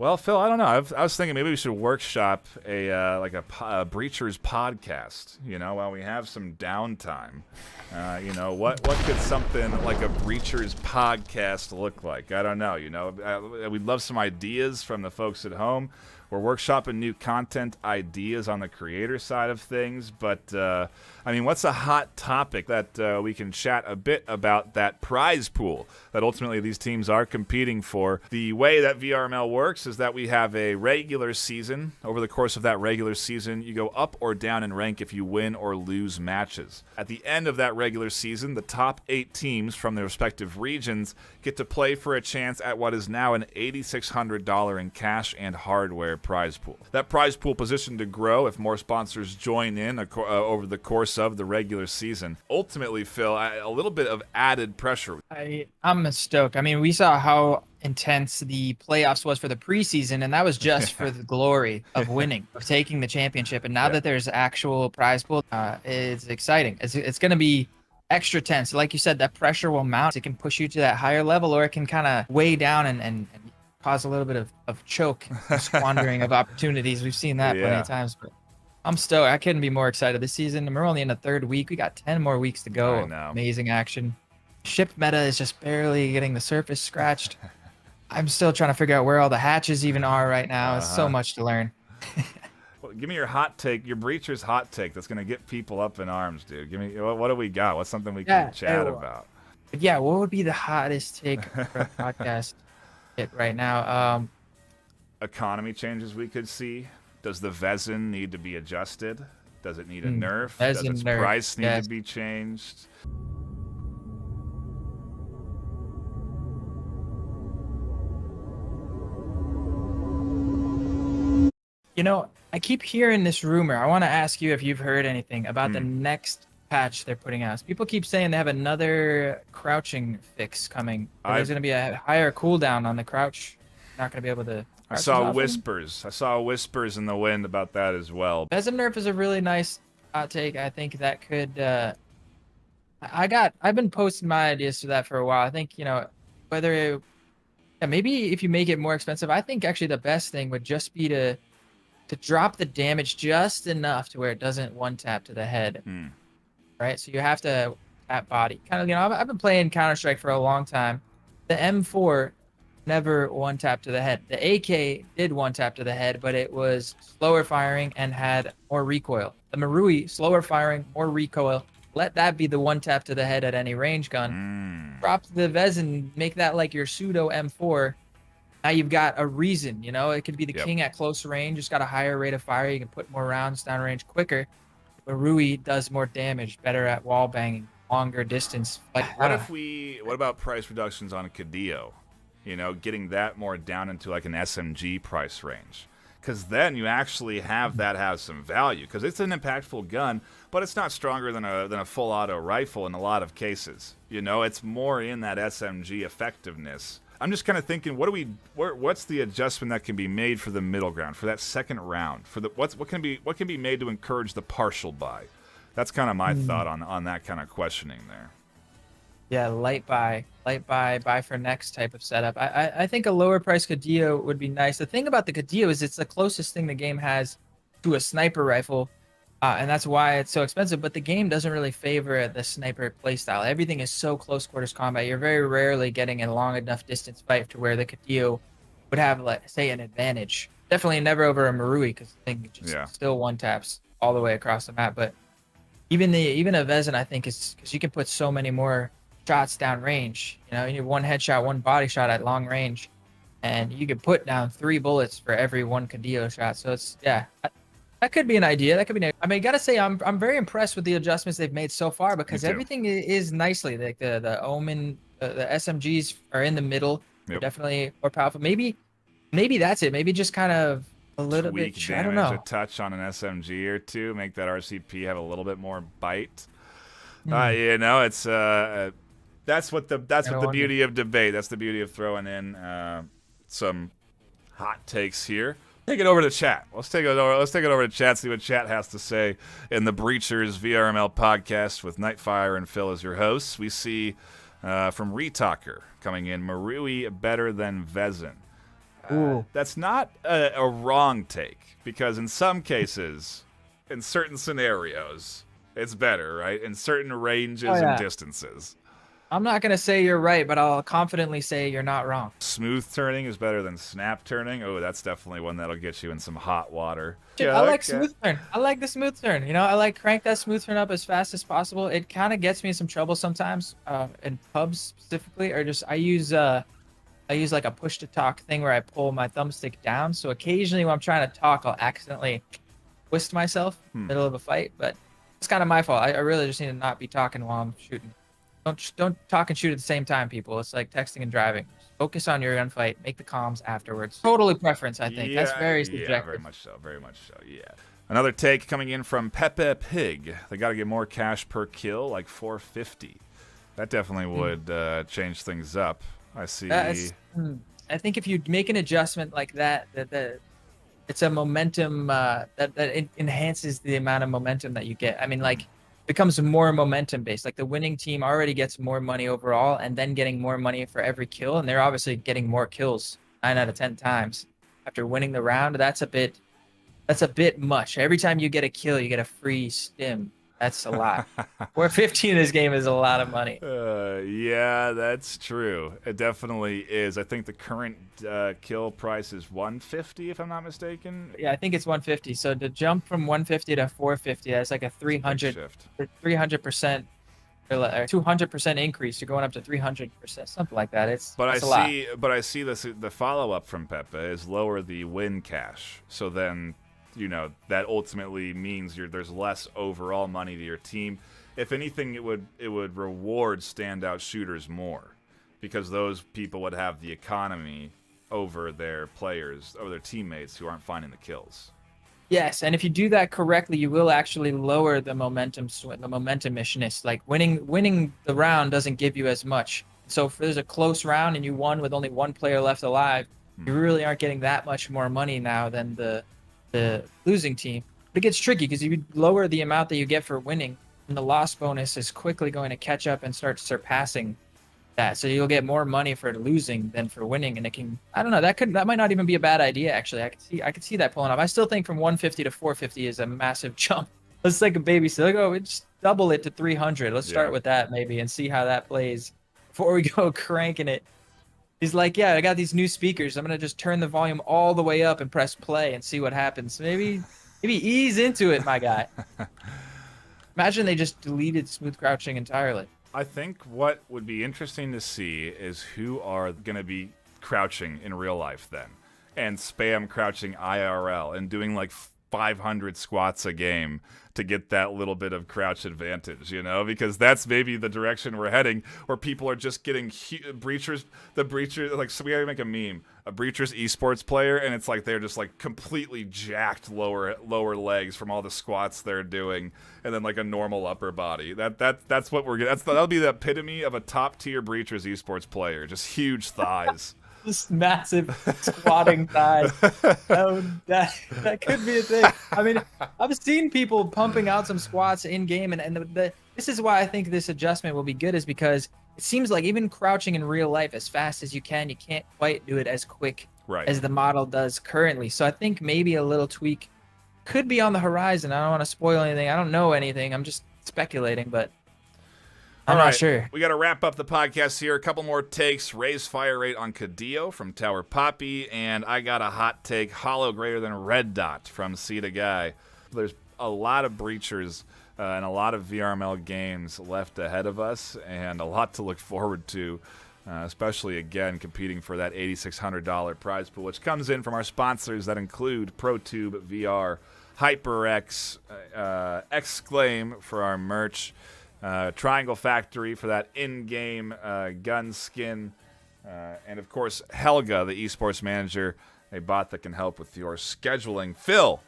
Well, Phil, I don't know. I was thinking maybe we should workshop a like a Breachers podcast. While we have some downtime. What could something like a Breachers podcast look like? I don't know. We'd love some ideas from the folks at home. We're workshopping new content ideas on the creator side of things, but what's a hot topic that we can chat a bit about? That prize pool that ultimately these teams are competing for. The way that VRML works is that we have a regular season. Over the course of that regular season, you go up or down in rank if you win or lose matches. At the end of that regular season, the top 8 teams from their respective regions get to play for a chance at what is now an $8,600 in cash and hardware prize pool. That prize pool positioned to grow if more sponsors join in over the course of the regular season. Ultimately, Phil, a little bit of added pressure. I'm stoked. We saw how intense the playoffs was for the preseason, and that was just for the glory of winning, of taking the championship. And now that there's actual prize pool, it's exciting. It's going to be extra tense. Like you said, that pressure will mount. It can push you to that higher level, or it can kind of weigh down and cause a little bit of choke, squandering of opportunities. We've seen that plenty of times, but I'm stoked. I couldn't be more excited this season. And we're only in the 3rd week. We got 10 more weeks to go. I know. Amazing action. Ship meta is just barely getting the surface scratched. I'm still trying to figure out where all the hatches even are right now. It's so much to learn. Well, give me your hot take, your Breachers hot take that's going to get people up in arms, dude. Give me, what do we got? What's something we can chat about? But yeah, what would be the hottest take for a podcast right now? Economy changes we could see. Does the Vezin need to be adjusted? Does it need a nerf? Vezin Does its nerf, price need to be changed? I keep hearing this rumor. I want to ask you if you've heard anything about the next patch they're putting out. People keep saying they have another crouching fix coming. There's going to be a higher cooldown on the crouch. Not going to be able to. I saw whispers. I saw whispers in the wind about that as well. Vezin nerf is a really nice hot take. I think that could. I've been posting my ideas to that for a while. I think whether maybe if you make it more expensive, I think actually the best thing would just be to drop the damage just enough to where it doesn't one tap to the head. Right? So you have to tap body. Kind of, I've been playing Counter-Strike for a long time. The M4 never one tap to the head. The AK did one tap to the head, but it was slower firing and had more recoil. The Marui, slower firing, more recoil. Let that be the one tap to the head at any range gun. Drop the Vezin, make that like your pseudo M4. Now you've got a reason, it could be the king at close range, just got a higher rate of fire. You can put more rounds down range quicker. Marui does more damage, better at wall banging, longer distance. What about price reductions on a Cadillo? Getting that more down into like an SMG price range. Because then you actually have some value. Because it's an impactful gun, but it's not stronger than a full auto rifle in a lot of cases. It's more in that SMG effectiveness. I'm just kind of thinking, what's the adjustment that can be made for the middle ground, for that second round, for what can be made to encourage the partial buy? That's kind of my thought on that kind of questioning there. Yeah, light buy for next type of setup. I think a lower price Cadillo would be nice. The thing about the Cadillo is it's the closest thing the game has to a sniper rifle, and that's why it's so expensive. But the game doesn't really favor the sniper playstyle. Everything is so close quarters combat. You're very rarely getting a long enough distance fight to where the Cadillo would have, like, say, an advantage. Definitely never over a Marui, because the thing just still one taps all the way across the map. But even a Vezin, I think, is because you can put so many more shots down range. You need one headshot, one body shot at long range, and you can put down 3 bullets for every one Cadillo shot. So it's that could be an idea. That could be. I gotta say, I'm very impressed with the adjustments they've made so far, because everything is nicely, like the Omen, the SMGs are in the middle. They're definitely more powerful. Maybe that's it. Maybe just kind of a little bit. I don't know. A touch on an SMG or two, make that RCP have a little bit more bite. It's that's what the beauty of debate. That's the beauty of throwing in some hot takes here. Take it over to chat. Let's take it over to chat. See what chat has to say in the Breachers VRML podcast with Nightfire and Phil as your hosts. We see from Retalker coming in, Marui better than Vezin. Ooh. That's not a wrong take, because in some cases, in certain scenarios, it's better, right? In certain ranges Oh, and yeah. distances. I'm not gonna say you're right, but I'll confidently say you're not wrong. Smooth turning is better than snap turning. Oh, that's definitely one that'll get you in some hot water. Yeah, I like okay. smooth turn. I like the smooth turn. You know, I like crank that smooth turn up as fast as possible. It kind of gets me in some trouble sometimes, in pubs specifically, or just I use like a push to talk thing where I pull my thumbstick down. So occasionally when I'm trying to talk, I'll accidentally twist myself in the middle of a fight. But it's kind of my fault. I really just need to not be talking while I'm shooting. Don't talk and shoot at the same time, people. It's like texting and driving. Just focus on your gunfight. Make the comms afterwards. Totally preference, I think. That's very subjective. Yeah, very much so. Very much so. Yeah. Another take coming in from Pepe Pig. They got to get more cash per kill, like 450. That definitely would change things up. I see. I think if you make an adjustment like that, it's a momentum that it enhances the amount of momentum that you get. I mean, like, becomes more momentum based. Like the winning team already gets more money overall, and then getting more money for every kill, and they're obviously getting more kills 9 out of 10 times after winning the round. That's a bit much. Every time you get a kill, you get a free stim. That's a lot. 450 in this game is a lot of money. Yeah, that's true. It definitely is. I think the current kill price is 150, if I'm not mistaken. Yeah, I think it's 150. So to jump from 150 to 450, that's like a 300% or 200% increase. You're going up to 300%, something like that. That's a lot. But I see this. The follow up from Pepe is lower the win cash. So then, you know, that ultimately means there's less overall money to your team. If anything, it would reward standout shooters more, because those people would have the economy over their players, over their teammates who aren't finding the kills. Yes, and if you do that correctly, you will actually lower the momentum swing, the momentum missionist. Like winning the round doesn't give you as much. So if there's a close round and you won with only one player left alive, you really aren't getting that much more money now than the losing team. But it gets tricky because you lower the amount that you get for winning, and the loss bonus is quickly going to catch up and start surpassing that. So you'll get more money for losing than for winning, and it can, I don't know, that might not even be a bad idea actually. I could see that pulling off. I still think from 150 to 450 is a massive jump. Let's take a baby step. Like, oh, just double it to 300. Let's start with that maybe and see how that plays before we go cranking it. He's like, yeah, I got these new speakers. I'm gonna just turn the volume all the way up and press play and see what happens. Maybe ease into it, my guy. Imagine they just deleted smooth crouching entirely. I think what would be interesting to see is who are going to be crouching in real life then, and spam crouching IRL and doing like 500 squats a game to get that little bit of crouch advantage, you know, because that's maybe the direction we're heading, where people are just getting breachers, like, so we gotta make a meme, a breachers esports player, and it's like they're just like completely jacked lower legs from all the squats they're doing, and then like a normal upper body. That's what we're getting. That'll be the epitome of a top tier breachers esports player, just huge thighs. Just massive squatting thighs. That could be a thing. I mean, I've seen people pumping out some squats in game, and this is why I think this adjustment will be good, is because it seems like even crouching in real life as fast as you can't quite do it as quick as the model does currently. So I think maybe a little tweak could be on the horizon. I don't want to spoil anything. I don't know anything. I'm just speculating, but I'm not sure. We got to wrap up the podcast here. A couple more takes. Raise fire rate on Cadillo from Tower Poppy. And I got a hot take. Hollow greater than Red Dot from Ceta Guy. There's a lot of breachers and a lot of VRML games left ahead of us, and a lot to look forward to, especially, again, competing for that $8,600 prize pool, which comes in from our sponsors that include ProTube VR, HyperX, Exclaim for our merch, Triangle Factory for that in-game gun skin, and of course Helga, the esports manager, a bot that can help with your scheduling. Phil,